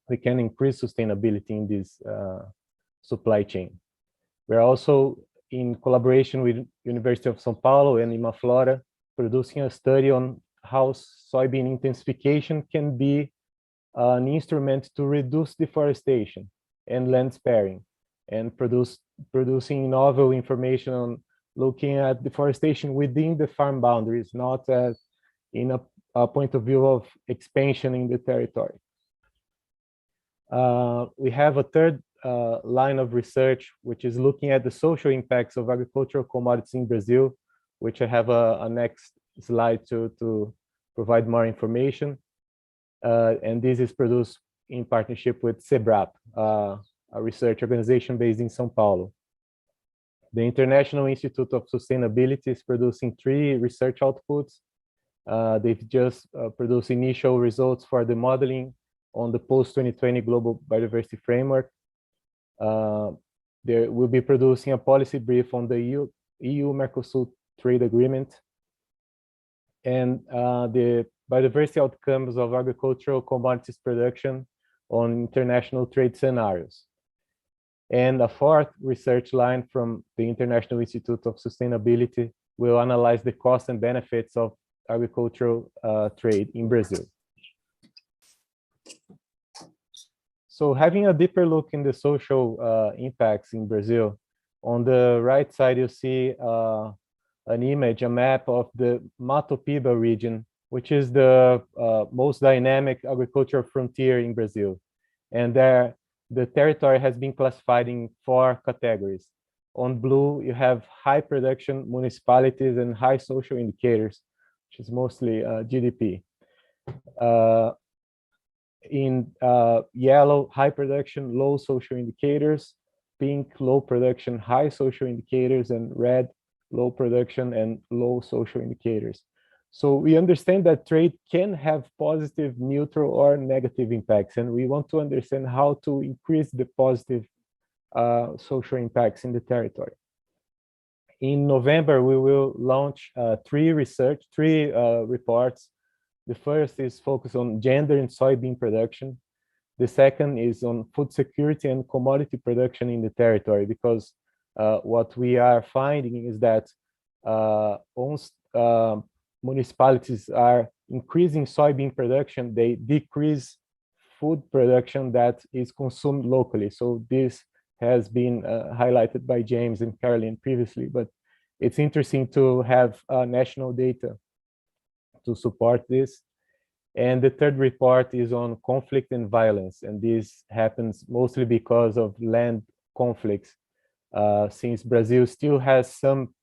S5: we can increase sustainability in this supply chain. We're also, in collaboration with University of São Paulo and Imaflora, producing a study on how soybean intensification can be an instrument to reduce deforestation and land sparing, and producing novel information on looking at deforestation within the farm boundaries, not as in a point of view of expansion in the territory. We have a third line of research, which is looking at the social impacts of agricultural commodities in Brazil, which I have a next slide to provide more information. And this is produced in partnership with SEBRAP, a research organization based in São Paulo. The International Institute of Sustainability is producing 3 research outputs. They've just produced initial results for the modeling on the post-2020 Global Biodiversity Framework. They will be producing a policy brief on the EU-Mercosur trade agreement, and the biodiversity outcomes of agricultural commodities production on international trade scenarios. And a 4th research line from the International Institute of Sustainability will analyze the costs and benefits of agricultural trade in Brazil. So having a deeper look in the social impacts in Brazil, on the right side, you see an image, a map of the Mato Piba region, which is the most dynamic agricultural frontier in Brazil. And there, the territory has been classified in 4 categories. On blue, you have high production municipalities and high social indicators, which is mostly GDP. In yellow, high production, low social indicators. Pink, low production, high social indicators. And red, low production and low social indicators. So we understand that trade can have positive, neutral, or negative impacts, and we want to understand how to increase the positive social impacts in the territory. In November, we will launch three reports. The first is focused on gender in soybean production. The second is on food security and commodity production in the territory, because what we are finding is that municipalities are increasing soybean production, they decrease food production that is consumed locally. So this has been highlighted by James and Caroline previously, but it's interesting to have national data to support this. And the third report is on conflict and violence, and this happens mostly because of land conflicts, since Brazil still has some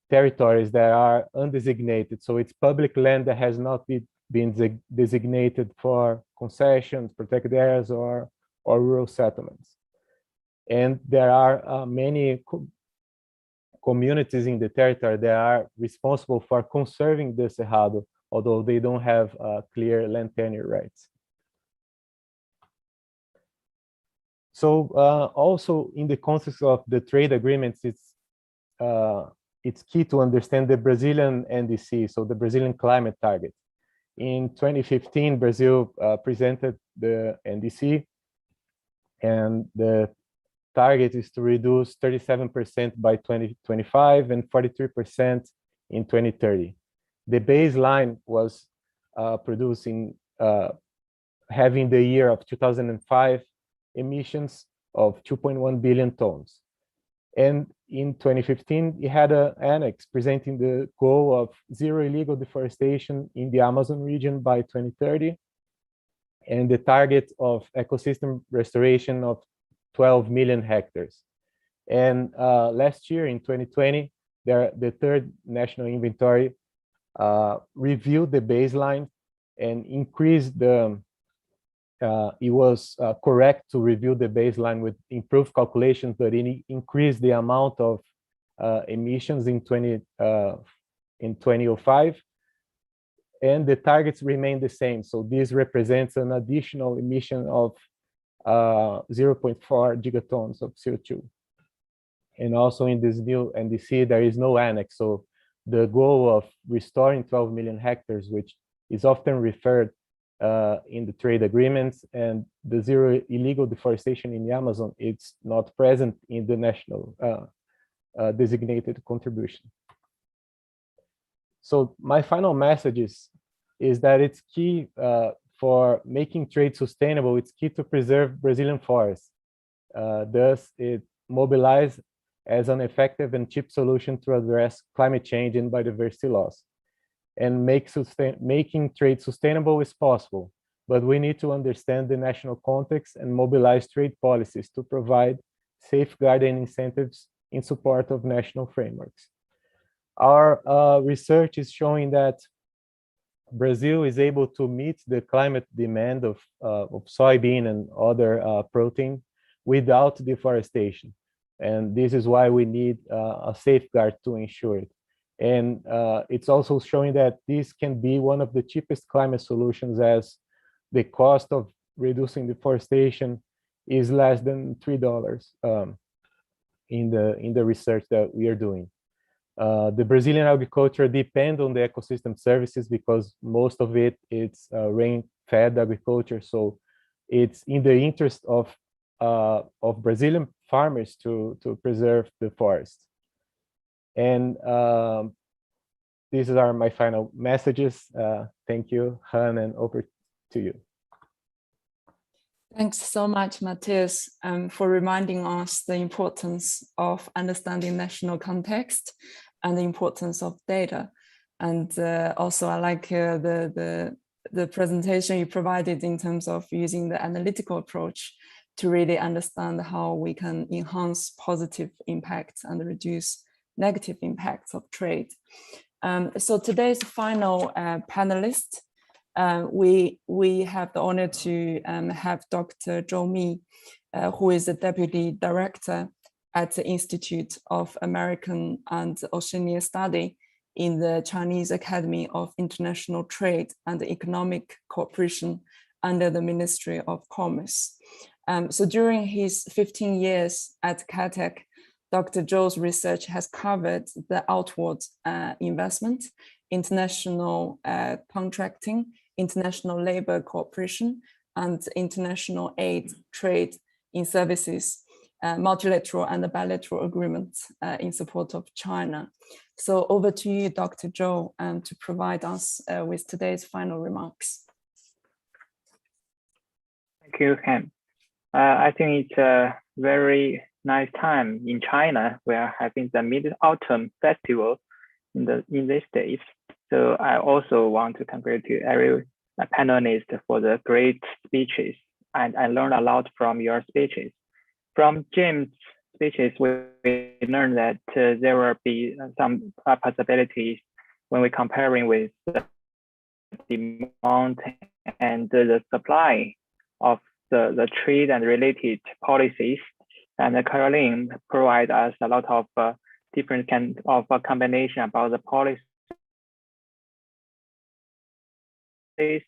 S5: territories that are undesignated. So it's public land that has not been designated for concessions, protected areas, or rural settlements. And there are many communities in the territory that are responsible for conserving the Cerrado, although they don't have clear land tenure rights. So also in the context of the trade agreements, it's key to understand the Brazilian NDC, so the Brazilian climate target. In 2015, Brazil presented the NDC, and the target is to reduce 37% by 2025 and 43% in 2030. The baseline was having the year of 2005 emissions of 2.1 billion tons. And in 2015, it had an annex presenting the goal of zero illegal deforestation in the Amazon region by 2030, and the target of ecosystem restoration of 12 million hectares. And last year, in 2020, the third national inventory reviewed the baseline and increased the, it was correct to review the baseline with improved calculations, but it increased the amount of emissions in 2005, and the targets remain the same. So this represents an additional emission of 0.4 gigatons of CO2. And also in this new NDC, there is no annex. So the goal of restoring 12 million hectares, which is often referred in the trade agreements, and the zero illegal deforestation in the Amazon, it's not present in the national designated contribution. So my final message is that it's key for making trade sustainable. It's key to preserve Brazilian forests. Thus, it mobilizes as an effective and cheap solution to address climate change and biodiversity loss. And making trade sustainable is possible, but we need to understand the national context and mobilize trade policies to provide safeguarding incentives in support of national frameworks. Our research is showing that Brazil is able to meet the climate demand of soybean and other protein without deforestation. And this is why we need a safeguard to ensure it. And it's also showing that this can be one of the cheapest climate solutions, as the cost of reducing deforestation is less than $3 in the research that we are doing. The Brazilian agriculture depends on the ecosystem services because most of it's rain-fed agriculture. So it's in the interest of Brazilian farmers to preserve the forest. And these are my final messages. Thank you, Han, and over to you.
S1: Thanks so much, Matthias, for reminding us the importance of understanding national context and the importance of data. And also, I like the presentation you provided in terms of using the analytical approach to really understand how we can enhance positive impacts and reduce negative impacts of trade. So today's final panelist, we have the honor to have Dr. Joe Mei, who is the Deputy Director at the Institute of American and Oceania Study in the Chinese Academy of International Trade and Economic Cooperation under the Ministry of Commerce. So during his 15 years at Caltech, Dr. Zhou's research has covered the outward investment, international contracting, international labor cooperation, and international aid, trade in services, multilateral and bilateral agreements in support of China. So over to you, Dr. Zhou, to provide us with today's final remarks.
S6: Thank you, Han. I think it's a very nice time in China. We are having the Mid-Autumn Festival in these days. So I also want to congratulate every panelist for the great speeches. And I learned a lot from your speeches. From James' speeches, we learned that there will be some possibilities when we're comparing with the demand and the supply of the trade and related policies. And Caroline provide us a lot of different kind of a combination about the policies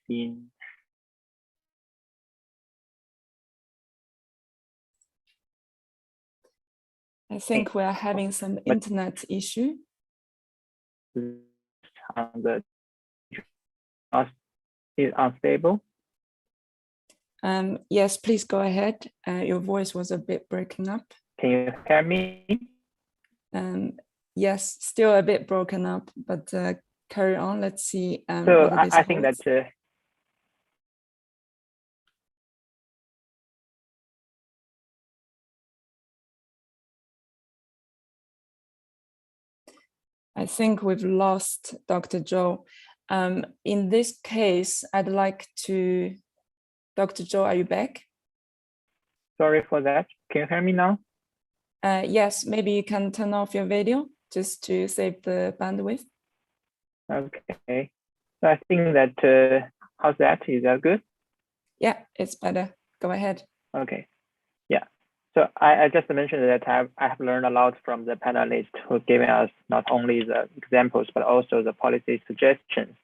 S6: in
S1: I think we are having some internet issue.
S6: Is unstable.
S1: Yes, please go ahead. Your voice was a bit breaking up.
S6: Can you hear me?
S1: Yes, still a bit broken up, but carry on. Let's see.
S6: So I think that
S1: I think we've lost Dr. Zhou. In this case, I'd like to, Dr. Zhou, are you back?
S6: Sorry for that. Can you hear me now?
S1: Yes, maybe you can turn off your video just to save the bandwidth.
S6: Okay. So I think that, how's that? Is that good?
S1: Yeah, it's better. Go ahead.
S6: Okay. Yeah. So I just mentioned that I have learned a lot from the panelists who giving us not only the examples, but also the policy suggestions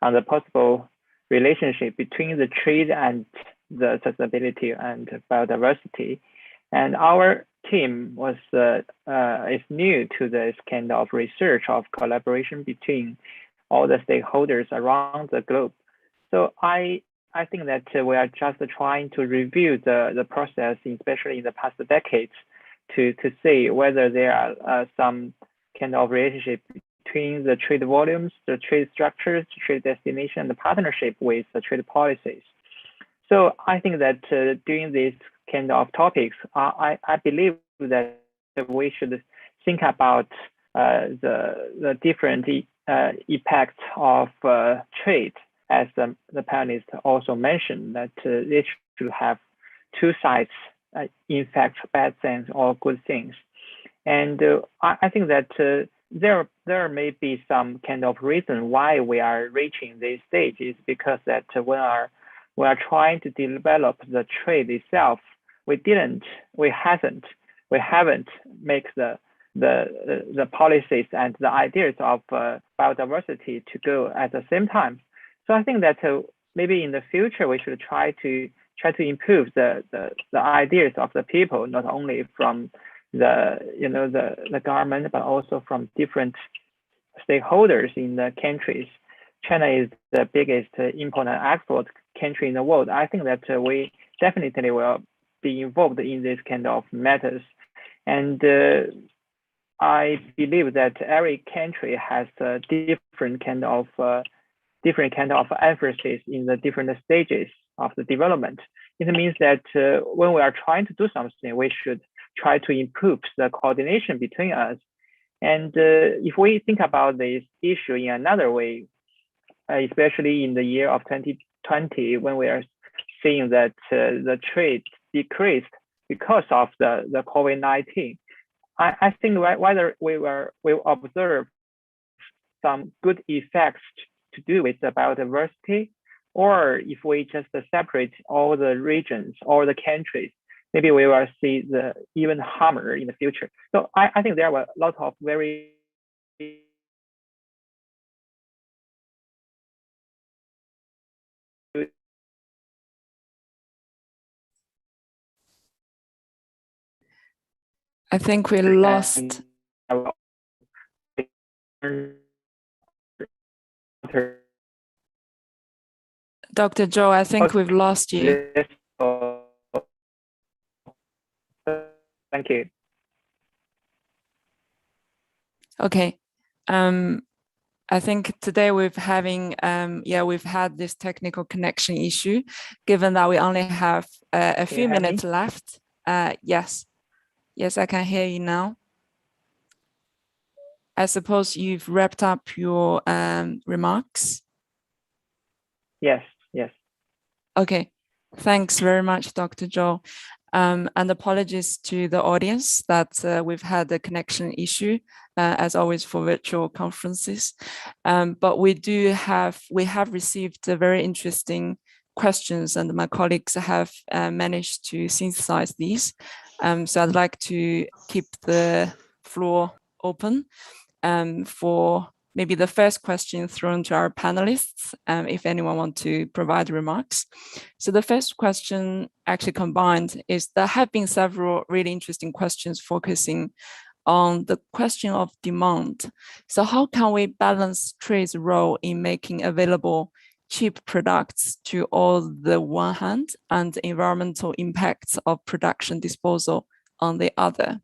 S6: on the possible relationship between the trade and the sustainability and biodiversity. And our team was is new to this kind of research of collaboration between all the stakeholders around the globe. So I think that we are just trying to review the process, especially in the past decades, to see whether there are some kind of relationship between the trade volumes, the trade structures, trade destination, and the partnership with the trade policies. So I think that during these kind of topics, I believe that we should think about the different impacts of trade, as the panelists also mentioned, that it should have two sides, in fact, bad things or good things. And I think that there may be some kind of reason why we are reaching this stage is because that we are trying to develop the trade itself. We haven't make the policies and the ideas of biodiversity to go at the same time. So I think that maybe in the future we should try to improve the ideas of the people, not only from the government, but also from different stakeholders in the countries. China is the biggest import and export country in the world. I think that we definitely will be involved in this kind of matters. And I believe that every country has a different kind of emphasis in the different stages of the development. It means that when we are trying to do something, we should try to improve the coordination between us. And if we think about this issue in another way, especially in the year of 2020, when we are seeing that the trade decreased because of the COVID-19, I think whether we observe some good effects to do with the biodiversity, or if we just separate all the regions, all the countries, maybe we will see the even harmer in the future. So I think there were a lot of very
S1: I think we lost. Dr. Joe, I think we've lost you.
S6: Thank you.
S1: Okay. I think today we've had this technical connection issue, given that we only have a few minutes left. Yes, I can hear you now. I suppose you've wrapped up your remarks.
S6: Yes.
S1: Okay, thanks very much, Dr. Joe. And apologies to the audience that we've had a connection issue, as always for virtual conferences. But we have received very interesting questions, and my colleagues have managed to synthesize these. So I'd like to keep the floor open for maybe the first question thrown to our panelists, if anyone wants to provide remarks. So the first question actually combined is there have been several really interesting questions focusing on the question of demand. So how can we balance trade's role in making available cheap products to all the one hand and environmental impacts of production disposal on the other?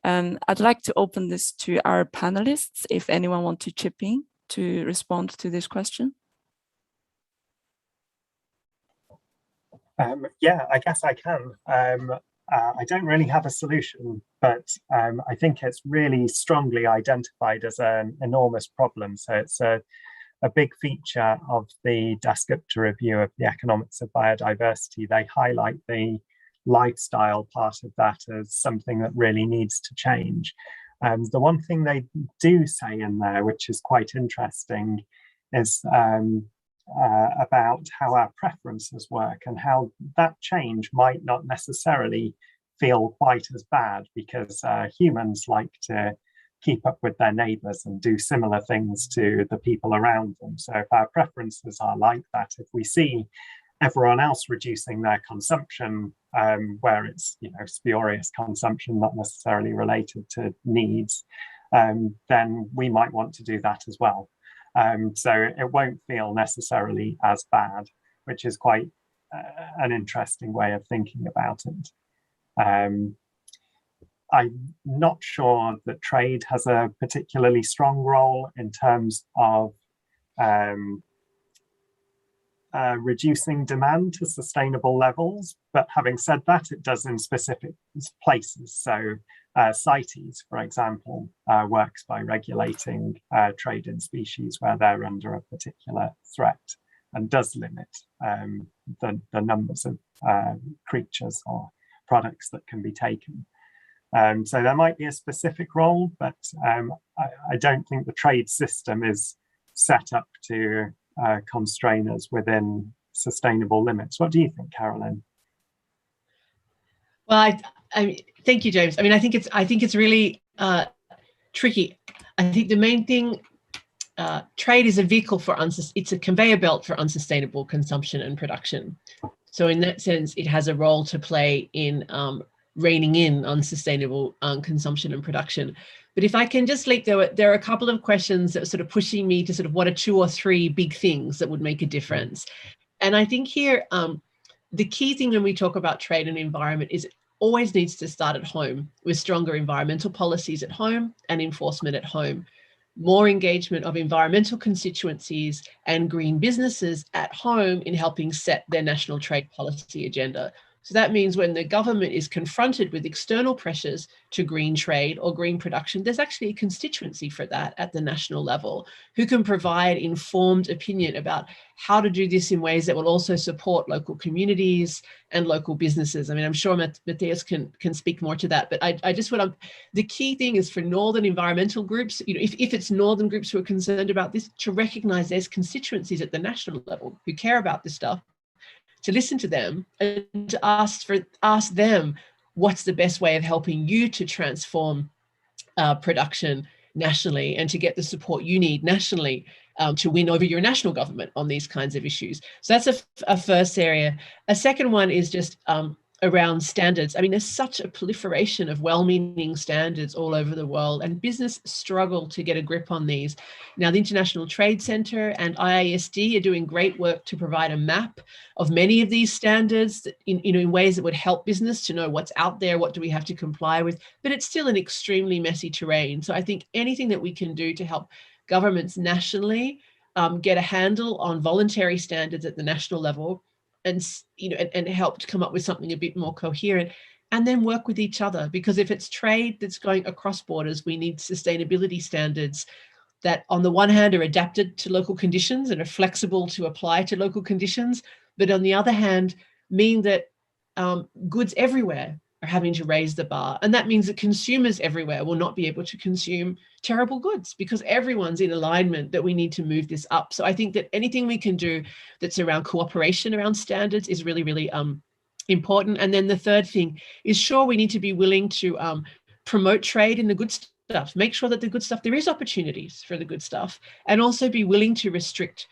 S1: I'd like to open this to our panelists, if anyone wants to chip in to respond to this question.
S2: Yeah, I guess I can. I don't really have a solution, but I think it's really strongly identified as an enormous problem. So it's a big feature of the Dasgupta review of the economics of biodiversity. They highlight the lifestyle part of that as something that really needs to change. The one thing they do say in there, which is quite interesting, is about how our preferences work and how that change might not necessarily feel quite as bad, because humans like to keep up with their neighbours and do similar things to the people around them. So if our preferences are like that, if we see everyone else reducing their consumption, where it's spurious consumption, not necessarily related to needs, then we might want to do that as well. So it won't feel necessarily as bad, which is quite an interesting way of thinking about it. I'm not sure that trade has a particularly strong role in terms of reducing demand to sustainable levels, but having said that, it does in specific places. So CITES, for example, works by regulating trade in species where they're under a particular threat, and does limit the numbers of creatures or products that can be taken. So there might be a specific role, but I don't think the trade system is set up to constrain us within sustainable limits. What do you think, Carolyn?
S3: Well, I thank you, James. I mean, I think it's really tricky. I think the main thing, trade is a vehicle for it's a conveyor belt for unsustainable consumption and production. So in that sense, it has a role to play in reining in unsustainable consumption and production. But if I can just leap, there are a couple of questions that are sort of pushing me to sort of what are 2 or 3 big things that would make a difference. And I think here, the key thing when we talk about trade and environment is it always needs to start at home, with stronger environmental policies at home and enforcement at home, more engagement of environmental constituencies and green businesses at home in helping set their national trade policy agenda. So that means when the government is confronted with external pressures to green trade or green production, there's actually a constituency for that at the national level who can provide informed opinion about how to do this in ways that will also support local communities and local businesses. I mean, I'm sure Matthias can speak more to that, but I just want to, the key thing is for northern environmental groups, if it's northern groups who are concerned about this, to recognize there's constituencies at the national level who care about this stuff, to listen to them and to ask them what's the best way of helping you to transform production nationally and to get the support you need nationally to win over your national government on these kinds of issues. So that's a first area. A second one is just around standards. I mean, there's such a proliferation of well-meaning standards all over the world, and business struggle to get a grip on these. Now, the International Trade Center and IISD are doing great work to provide a map of many of these standards in ways that would help business to know what's out there, what do we have to comply with, but it's still an extremely messy terrain. So I think anything that we can do to help governments nationally get a handle on voluntary standards at the national level, and help to come up with something a bit more coherent, and then work with each other. Because if it's trade that's going across borders, we need sustainability standards that on the one hand are adapted to local conditions and are flexible to apply to local conditions, but on the other hand mean that goods everywhere are having to raise the bar. And that means that consumers everywhere will not be able to consume terrible goods, because everyone's in alignment that we need to move this up. So I think that anything we can do that's around cooperation around standards is really, really important. And then the third thing is, sure, we need to be willing to promote trade in the good stuff, make sure that the good stuff, there is opportunities for the good stuff, and also be willing to restrict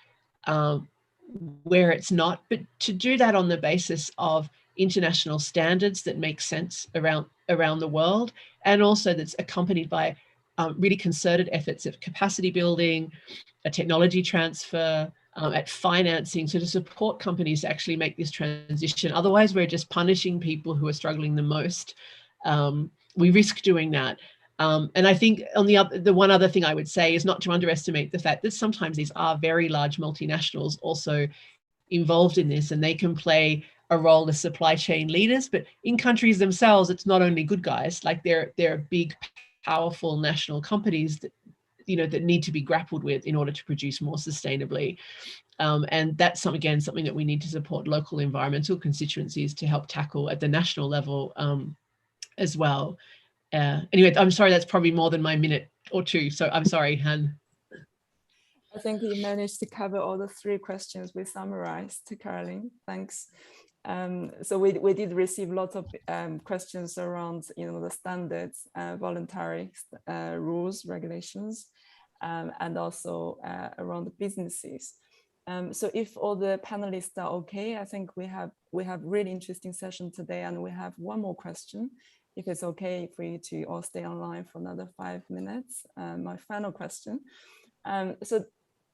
S3: where it's not, but to do that on the basis of international standards that make sense around the world, and also that's accompanied by really concerted efforts of capacity building, a technology transfer, at financing, so to support companies to actually make this transition. Otherwise, we're just punishing people who are struggling the most. We risk doing that. And I think on the one other thing I would say is not to underestimate the fact that sometimes these are very large multinationals also involved in this, and they can play a role as supply chain leaders. But in countries themselves, it's not only good guys, like they're big, powerful national companies that, that need to be grappled with in order to produce more sustainably. And that's something that we need to support local environmental constituencies to help tackle at the national level as well. Anyway, I'm sorry, that's probably more than my minute or two. So I'm sorry, Han.
S1: I think you managed to cover all the 3 questions we summarized, Caroline. Thanks. So we did receive lots of questions around, the standards, voluntary rules, regulations, and also around the businesses. So if all the panelists are okay, I think we have really interesting session today, and we have one more question. If it's okay for you to all stay online for another 5 minutes. My final question. So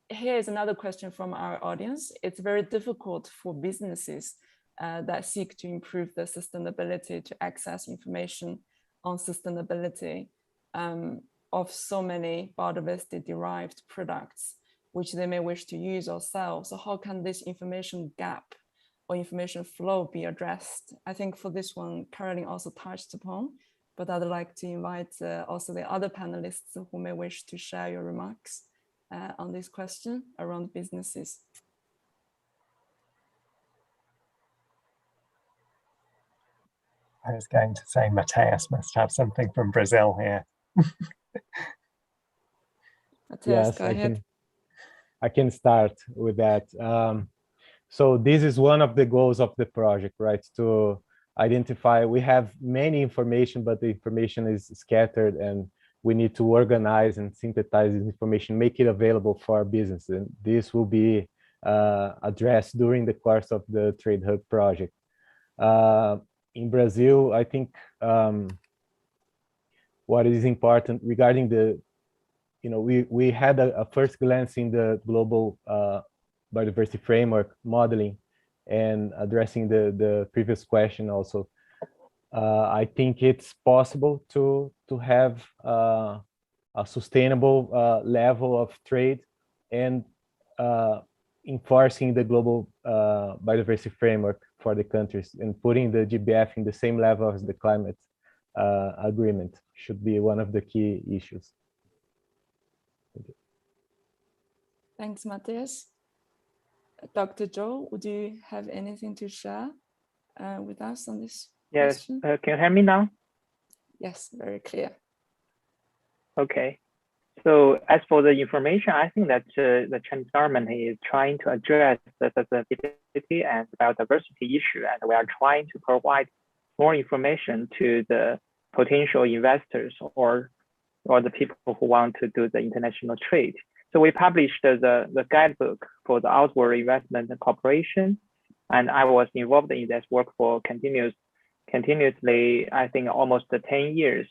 S1: here's another question from our audience. It's very difficult for businesses that seek to improve their sustainability to access information on sustainability of so many biodiversity derived products, which they may wish to use or sell. So how can this information gap or information flow be addressed? I think for this one, Caroline also touched upon, but I'd like to invite also the other panelists who may wish to share your remarks on this question around businesses.
S2: I was going to say Matthias must have something from Brazil here.
S1: Matthias,
S5: Yes,
S1: go ahead.
S5: I can start with that. So this is one of the goals of the project, right? To identify, we have many information, but the information is scattered, and we need to organize and synthesize this information, make it available for our business. And this will be addressed during the course of the Trade Hub project. In Brazil, I think what is important regarding the, we had a first glance in the global biodiversity framework modeling and addressing the previous question also. I think it's possible to have a sustainable level of trade and enforcing the global biodiversity framework for the countries, and putting the GBF in the same level as the climate agreement should be one of the key issues.
S1: Thanks, Matthias. Dr. Joe, would you have anything to share with us on this question?
S6: Yes, can you hear me now?
S1: Yes, very clear.
S6: Okay. So as for the information, I think that the Chinese government is trying to address the sustainability and biodiversity issue, and we are trying to provide more information to the potential investors or the people who want to do the international trade. So we published the guidebook for the outward investment and cooperation, and I was involved in this work for continuous continuously, I think almost 10 years.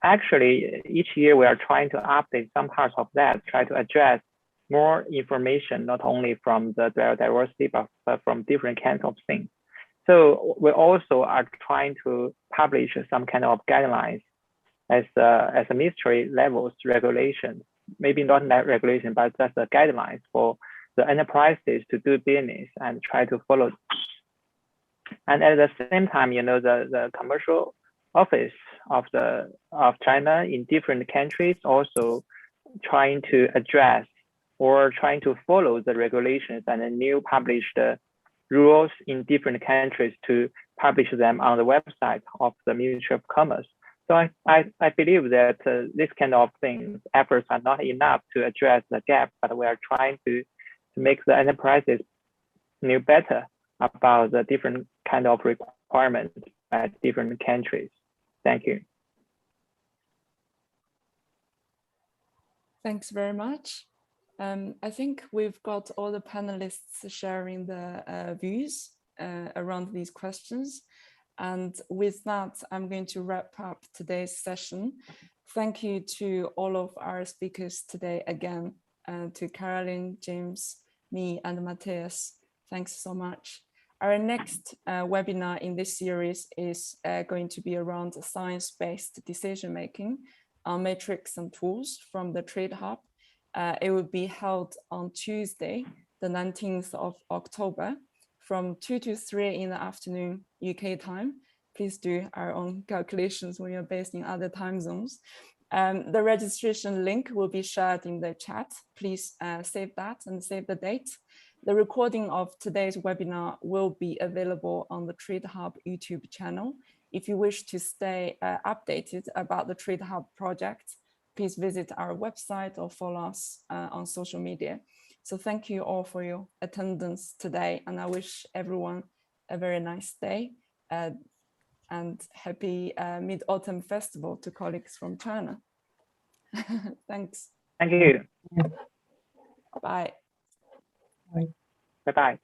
S6: Actually, each year we are trying to update some parts of that, try to address more information, not only from the biodiversity, but from different kinds of things. So we also are trying to publish some kind of guidelines as a ministry levels regulations, maybe not regulation, but just the guidelines for the enterprises to do business and try to follow. And at the same time, you know, the commercial office of China in different countries also trying to address or trying to follow the regulations and the new published rules in different countries to publish them on the website of the Ministry of Commerce. So I believe that this kind of things, efforts are not enough to address the gap, but we are trying to make the enterprises know better about the different kind of requirements at different countries. Thank you.
S1: Thanks very much. I think we've got all the panelists sharing the views around these questions. And with that, I'm going to wrap up today's session. Thank you to all of our speakers today again, to Caroline, James, me, and Matthias. Thanks so much. Our next webinar in this series is going to be around science-based decision-making on metrics and tools from the Trade Hub. It will be held on Tuesday, the 19th of October, from 2 to 3 in the afternoon UK time. Please do our own calculations when you're based in other time zones. The registration link will be shared in the chat. Please save that and save the date. The recording of today's webinar will be available on the Trade Hub YouTube channel. If you wish to stay updated about the Trade Hub project, please visit our website or follow us on social media. So thank you all for your attendance today, and I wish everyone a very nice day and happy Mid-Autumn Festival to colleagues from China. Thanks.
S6: Thank you.
S1: Bye.
S6: Bye-bye.